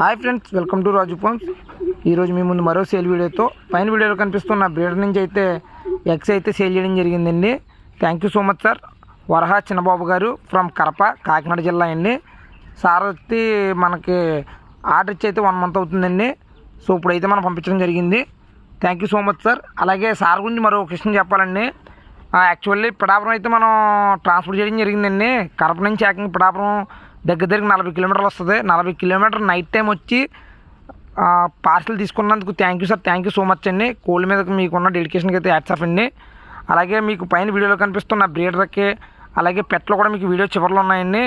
Hi friends, welcome to Raju farms. ఈరోజు మీ ముందు మరో సేల్ వీడియోతో పైన వీడియోలో కనిపిస్తున్న బ్రీడర్ నుంచి అయితే ఎగ్స్ అయితే సేల్ చేయడం జరిగిందండి. Thank you so much sir. Varaha Chinnababu garu from Karapa, Kakinada జిల్లా అండి. సార్ వచ్చి మనకి ఆర్డర్ ఇచ్చి అయితే 1 మంత్ అవుతుందండి. సో ఇప్పుడైతే మనం పంపించడం జరిగింది. Thank you so much sir. అలాగే సార్ గురించి మరో క్వశ్చన్ చెప్పాలండి. యాక్చువల్లీ పిఠాపురం అయితే మనం ట్రాన్స్పోర్ట్ చేయడం జరిగిందండి. కరప నుంచి ఏకంగా పిఠాపురం దగ్గర 40 కిలోమీటర్లు వస్తుంది. 40 కిలోమీటర్ నైట్ టైం వచ్చి పార్సల్ తీసుకున్నందుకు thank you sir. Thank you so much అండి. కోళ్ళ మీద మీకున్న డెడికేషన్కి అయితే హ్యాట్స్ ఆఫ్ అండి. అలాగే మీకు పైన వీడియోలో కనిపిస్తున్న బ్రీడర్కి అలాగే పెట్లు కూడా మీకు వీడియో చివరిలో ఉన్నాయండి.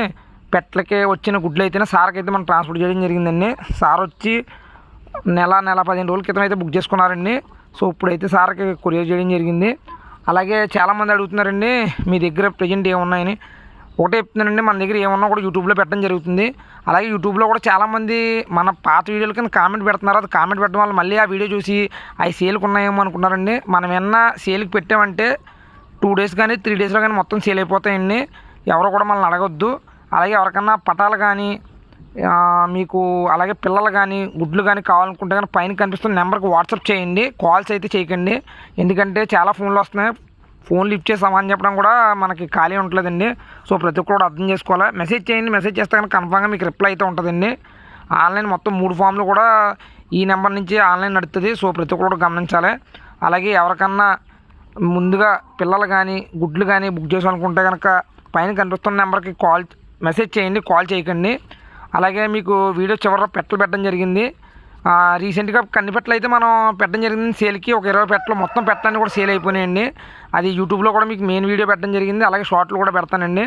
పెట్లకి వచ్చిన గుడ్లు అయితేనే సార్కి అయితే మనం ట్రాన్స్పోర్ట్ చేయడం జరిగిందండి. సార్ వచ్చి నెల 15 రోజుల క్రితం అయితే బుక్ చేసుకున్నారండి. సో ఇప్పుడైతే సార్కి కొరియర్ చేయడం జరిగింది. అలాగే చాలామంది అడుగుతున్నారండి మీ దగ్గర ప్రజెంట్ ఏమున్నాయని. ఒకటే చెప్తున్నానండి, మన దగ్గర ఏమన్నా కూడా యూట్యూబ్లో పెట్టడం జరుగుతుంది. అలాగే యూట్యూబ్లో కూడా చాలామంది మన పాత వీడియోల కింద కామెంట్ పెడుతున్నారు. అది కామెంట్ పెట్టడం వల్ల మళ్ళీ ఆ వీడియో చూసి అవి సేల్కి ఉన్నాయేమో అనుకున్నారండి. మనం ఏమన్నా సేల్కి పెట్టామంటే 2 డేస్ కానీ 3 డేస్లో కానీ మొత్తం సేల్ అయిపోతాయండి. ఎవరు కూడా మనల్ని అడగొద్దు. అలాగే ఎవరికన్నా పటాలు కానీ మీకు అలాగే పిల్లలు కానీ గుడ్లు కానీ కావాలనుకుంటే కానీ పైన కనిపిస్తున్న నెంబర్కి వాట్సాప్ చేయండి. కాల్స్ అయితే చేయకండి. ఎందుకంటే చాలా ఫోన్లు వస్తున్నాయి. ఫోన్ లిఫ్ట్ చేసి సమాధానం చెప్పడం కూడా మనకి ఖాళీ ఉండలేదండి. సో ప్రతి ఒక్కరు కూడా అర్థం చేసుకోవాలి. మెసేజ్ చేయండి. మెసేజ్ చేస్తే కానీ కన్ఫామ్గా మీకు రిప్లై అయితే ఉంటుందండి. ఆన్లైన్ మొత్తం 3 ఫామ్లు కూడా ఈ నెంబర్ నుంచి ఆన్లైన్ నడుస్తుంది. సో ప్రతి ఒక్కరు కూడా గమనించాలి. అలాగే ఎవరికన్నా ముందుగా పిల్లలు కానీ గుడ్లు కానీ బుక్ చేసుకోవాలనుకుంటే కనుక పైన కనిపిస్తున్న నెంబర్కి మెసేజ్ చేయండి, కాల్ చేయకండి. అలాగే మీకు వీడియో చివరిలో పెట్టలు పెట్టడం జరిగింది. రీసెంట్గా కన్నిపెట్టలు అయితే మనం పెట్టడం జరిగింది సేల్కి. ఒక 20 పెట్టలు మొత్తం పెట్టలన్నీ కూడా సేల్ అయిపోయినాయండి. అది యూట్యూబ్లో కూడా మీకు మెయిన్ వీడియో పెట్టడం జరిగింది. అలాగే షార్ట్లు కూడా పెడతానండి.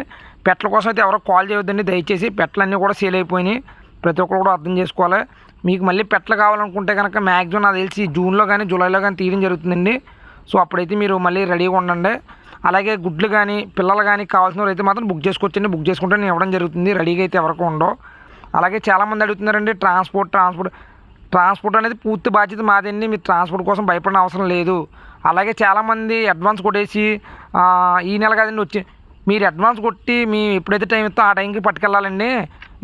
పెట్టల కోసం అయితే ఎవరో కాల్ చేయొద్దండి దయచేసి. పెట్టలన్నీ కూడా సేల్ అయిపోయినాయి. ప్రతి ఒక్కరు కూడా అర్థం చేసుకోవాలి. మీకు మళ్ళీ పెట్టలు కావాలనుకుంటే కనుక మ్యాక్సిమం నాకు తెలిసి జూన్లో కానీ జూలైలో కానీ తీయడం జరుగుతుందండి. సో అప్పుడైతే మీరు మళ్ళీ రెడీగా ఉండండి. అలాగే గుడ్లు కానీ పిల్లలు కానీ కావాల్సిన వారు అయితే మాత్రం బుక్ చేసుకోవచ్చండి. బుక్ చేసుకుంటే నేను ఇవ్వడం జరుగుతుంది. రెడీగా అయితే ఎవరికి ఉండవు. అలాగే చాలామంది అడుగుతున్నారండి ట్రాన్స్పోర్ట్ అనేది పూర్తి బాధ్యత మాదండి. మీరు ట్రాన్స్పోర్ట్ కోసం భయపడిన అవసరం లేదు. అలాగే చాలామంది అడ్వాన్స్ కొట్టేసి ఈ నెల కాదండి వచ్చి మీరు అడ్వాన్స్ కొట్టి మీ ఎప్పుడైతే టైం ఇస్తో ఆ టైంకి పట్టుకెళ్ళాలండి.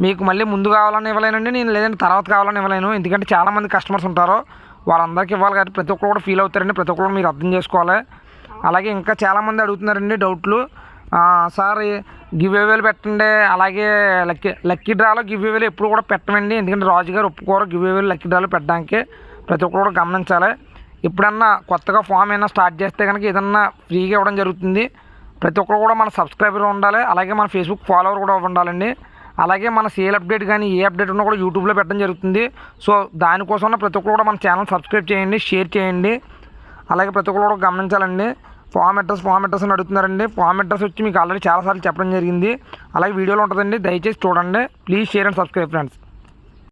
మీకు మళ్ళీ ముందు కావాలని ఇవ్వలేనండి నేను, లేదంటే తర్వాత కావాలని ఇవ్వలేను. ఎందుకంటే చాలామంది కస్టమర్స్ ఉంటారు, వాళ్ళందరికీ ఇవ్వాలి కాబట్టి ప్రతి ఒక్కరు కూడా ఫీల్ అవుతారండి. ప్రతి ఒక్కరు మీరు అర్థం చేసుకోవాలి. అలాగే ఇంకా చాలామంది అడుగుతున్నారండి డౌట్లు. సార్ గివ్ అవేలు పెట్టండి. అలాగే లక్కీ డ్రాలో గివ్ అవేలు ఎప్పుడు కూడా పెట్టమండి. ఎందుకంటే రాజుగారు ఒప్పుకోరు గివ్ అవేలు లక్కీ డ్రాలో పెట్టడానికి. ప్రతి ఒక్కరు కూడా గమనించాలి. ఎప్పుడన్నా కొత్తగా ఫామ్ అయినా స్టార్ట్ చేస్తే కనుక ఏదన్నా ఫ్రీగా ఇవ్వడం జరుగుతుంది. ప్రతి ఒక్కరు కూడా మన సబ్స్క్రైబర్ ఉండాలి. అలాగే మన ఫేస్బుక్ ఫాలోవర్ కూడా ఉండాలండి. అలాగే మన సేల్ అప్డేట్ కానీ ఏ అప్డేట్ ఉన్నా కూడా యూట్యూబ్లో పెట్టడం జరుగుతుంది. సో దానికోసం ప్రతి ఒక్కరు కూడా మన ఛానల్ సబ్స్క్రైబ్ చేయండి, షేర్ చేయండి. అలాగే ప్రతి ఒక్కరు కూడా గమనించాలండి. ఫామ్ అడ్రస్ అని అడుగుతున్నారండి. ఫామ్ అడ్రస్ వచ్చి మీకు ఆల్రెడీ చాలాసార్లు చెప్పడం జరిగింది. అలాగే వీడియోలో ఉంటుందండి, దయచేసి చూడండి. Please share and subscribe friends.